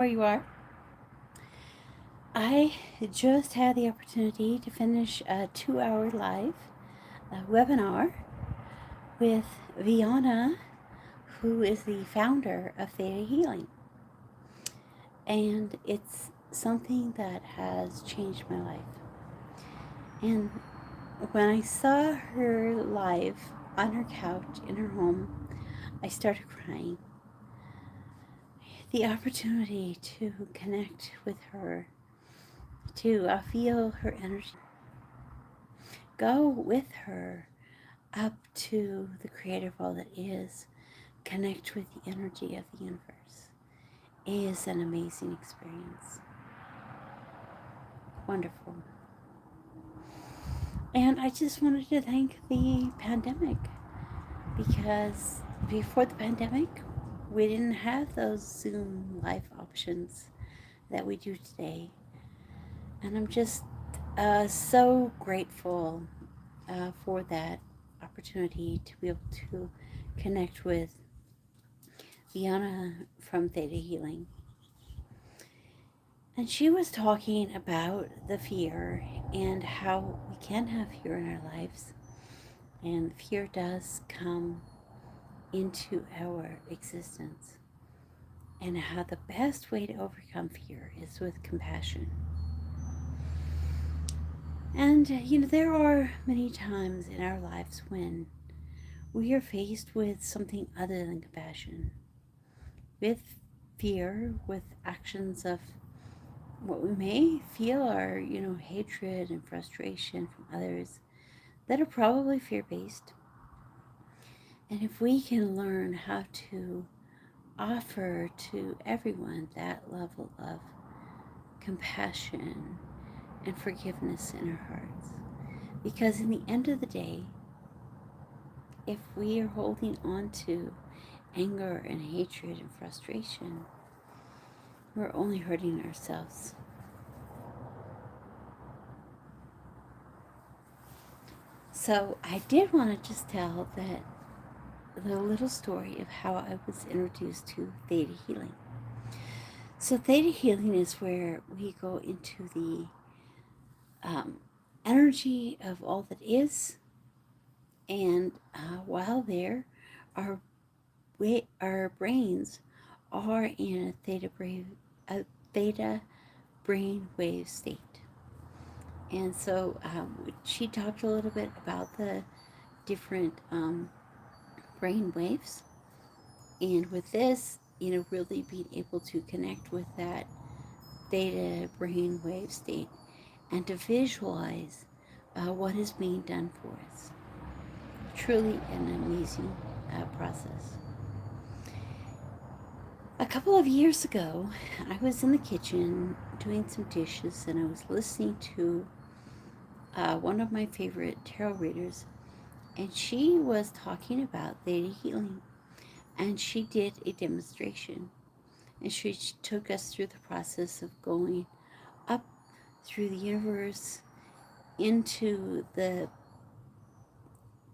Where you are. I just had the opportunity to finish a 2-hour live webinar with Viana, who is the founder of ThetaHealing. And it's something that has changed my life. And when I saw her live on her couch in her home, I started crying. The opportunity to connect with her, to feel her energy, go with her up to the creator of all that is, connect with the energy of the universe, is an amazing experience. Wonderful. And I just wanted to thank the pandemic, because before the pandemic, we didn't have those Zoom live options that we do today. And I'm just so grateful for that opportunity to be able to connect with Viana from ThetaHealing. And she was talking about the fear and how we can have fear in our lives. And fear does come into our existence. And how the best way to overcome fear is with compassion. And, there are many times in our lives when we are faced with something other than compassion, with fear, with actions of what we may feel are, hatred and frustration from others that are probably fear-based. And if we can learn how to offer to everyone that level of compassion and forgiveness in our hearts, because in the end of the day, if we are holding on to anger and hatred and frustration, we're only hurting ourselves. So I did want to just tell the little story of how I was introduced to Theta Healing. So Theta Healing is where we go into the energy of all that is, and while there, our brains are in a theta brain wave state. And so she talked a little bit about the different brain waves, and with this, really being able to connect with that theta brain wave state and to visualize what is being done for us. Truly an amazing process. A couple of years ago, I was in the kitchen doing some dishes, and I was listening to one of my favorite tarot readers, and she was talking about Theta Healing, and she did a demonstration, and she took us through the process of going up through the universe into the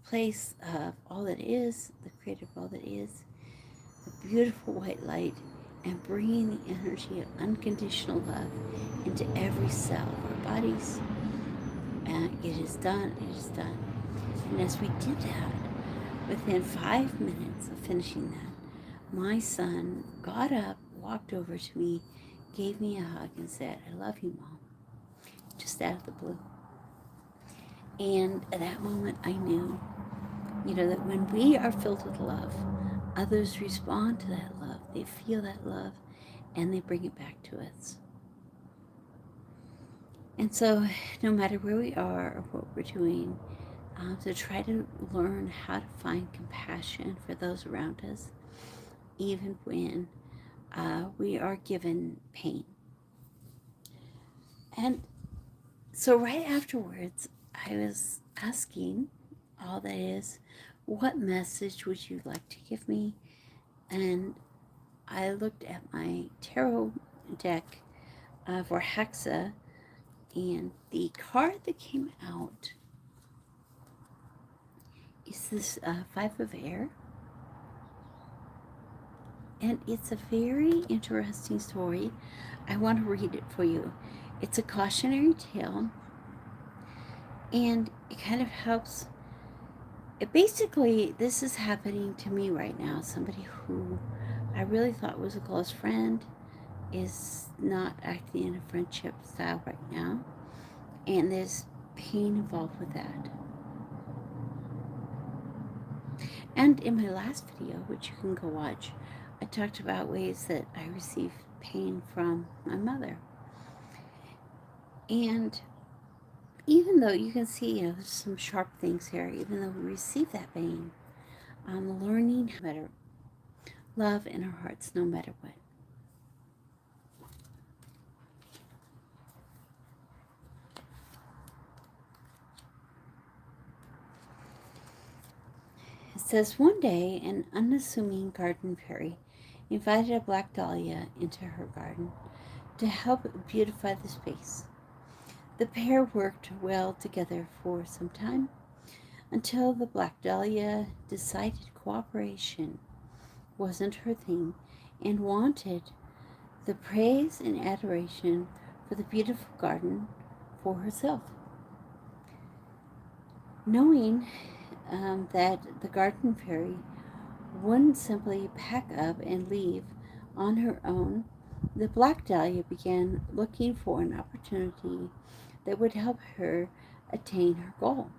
place of all that is, the creator of all that is, the beautiful white light, and bringing the energy of unconditional love into every cell of our bodies. And it is done, it is done. And as we did that, within 5 minutes of finishing that, my son got up, walked over to me, gave me a hug, and said, "I love you, Mom," just out of the blue. And at that moment, I knew, that when we are filled with love, others respond to that love. They feel that love, and they bring it back to us. And so, no matter where we are or what we're doing, to try to learn how to find compassion for those around us, even when we are given pain. And so right afterwards, I was asking all that is, what message would you like to give me? And I looked at my tarot deck for Hexa, and the card that came out is this Five of Air. And it's a very interesting story. I want to read it for you. It's a cautionary tale, and it kind of helps. Basically, this is happening to me right now. Somebody who I really thought was a close friend is not acting in a friendship style right now, and there's pain involved with that. And in my last video, which you can go watch, I talked about ways that I receive pain from my mother. And even though you can see, there's some sharp things here, even though we receive that pain, I'm learning how to love in our hearts no matter what. It says, one day, an unassuming garden fairy invited a black dahlia into her garden to help beautify the space. The pair worked well together for some time until the black dahlia decided cooperation wasn't her thing and wanted the praise and adoration for the beautiful garden for herself. Knowing that the garden fairy wouldn't simply pack up and leave on her own, the black dahlia began looking for an opportunity that would help her attain her goal.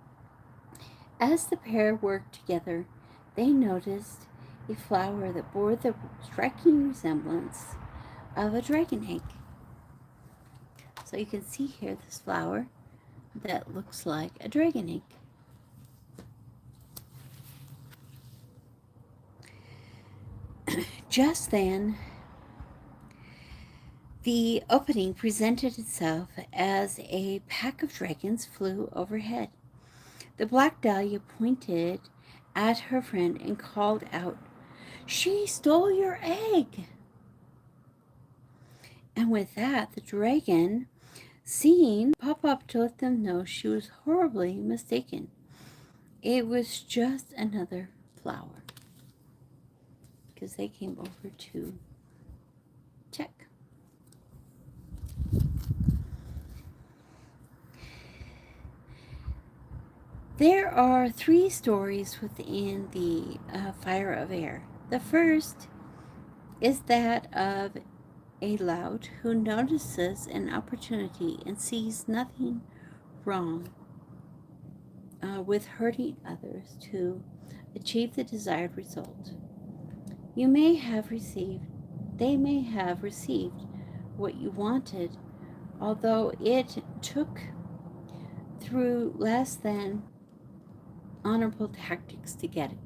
As the pair worked together, they noticed a flower that bore the striking resemblance of a dragon egg. So you can see here this flower that looks like a dragon egg. Just then, the opening presented itself as a pack of dragons flew overhead. The black dahlia pointed at her friend and called out, "She stole your egg!" And with that, the dragon, seeing pop up to let them know she was horribly mistaken. It was just another flower, because they came over to check. There are 3 stories within the fire of air. The first is that of a lout who notices an opportunity and sees nothing wrong with hurting others to achieve the desired result. They may have received what you wanted, although it took through less than honorable tactics to get it.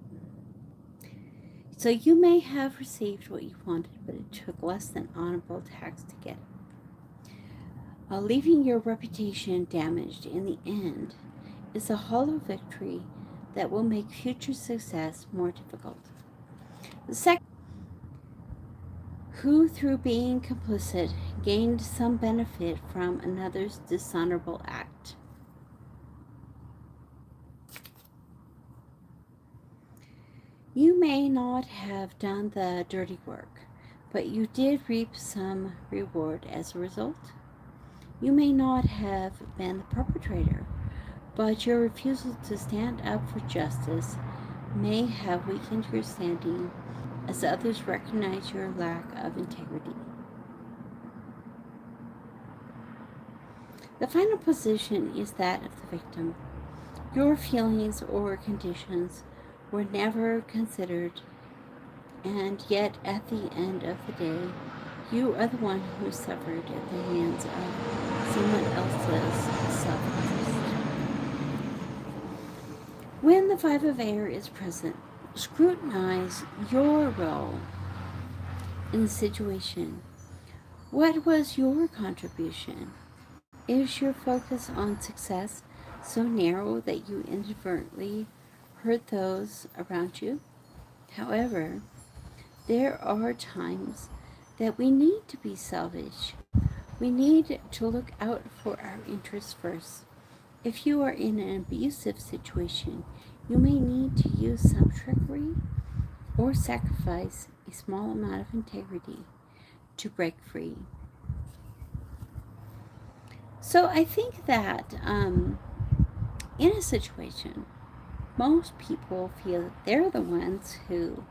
So you may have received what you wanted, but it took less than honorable tactics to get it. Leaving your reputation damaged in the end is a hollow victory that will make future success more difficult. The second, who through being complicit gained some benefit from another's dishonorable act. You may not have done the dirty work, but you did reap some reward as a result. You may not have been the perpetrator, but your refusal to stand up for justice may have weakened your standing as others recognize your lack of integrity. The final position is that of the victim. Your feelings or conditions were never considered, and yet at the end of the day, you are the one who suffered at the hands of someone else's self-interest. When the Five of Air is present, scrutinize your role in the situation. What was your contribution? Is your focus on success so narrow that you inadvertently hurt those around you? However, there are times that we need to be selfish. We need to look out for our interests first. If you are in an abusive situation, you may need to use some trickery or sacrifice a small amount of integrity to break free. So I think that in a situation, most people feel that they're the ones who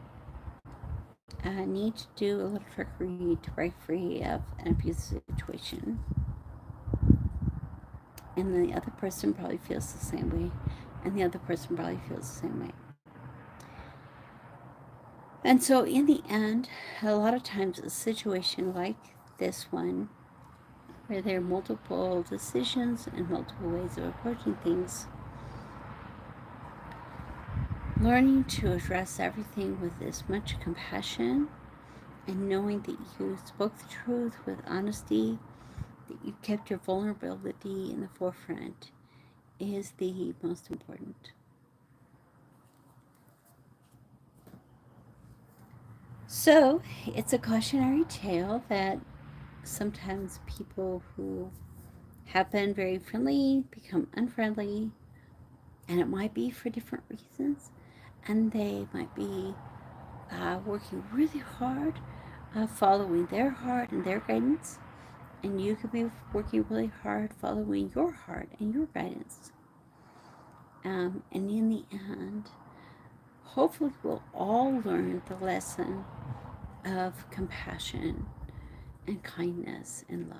need to do a little trickery to break free of an abusive situation. And then the other person probably feels the same way, and the other person probably feels the same way. And so in the end, a lot of times a situation like this one, where there are multiple decisions and multiple ways of approaching things, learning to address everything with as much compassion and knowing that you spoke the truth with honesty, that you kept your vulnerability in the forefront, is the most important. So it's a cautionary tale that sometimes people who have been very friendly become unfriendly, and it might be for different reasons, and they might be working really hard, following their heart and their guidance, and you could be working really hard following your heart and your guidance. And in the end, hopefully we'll all learn the lesson of compassion and kindness and love.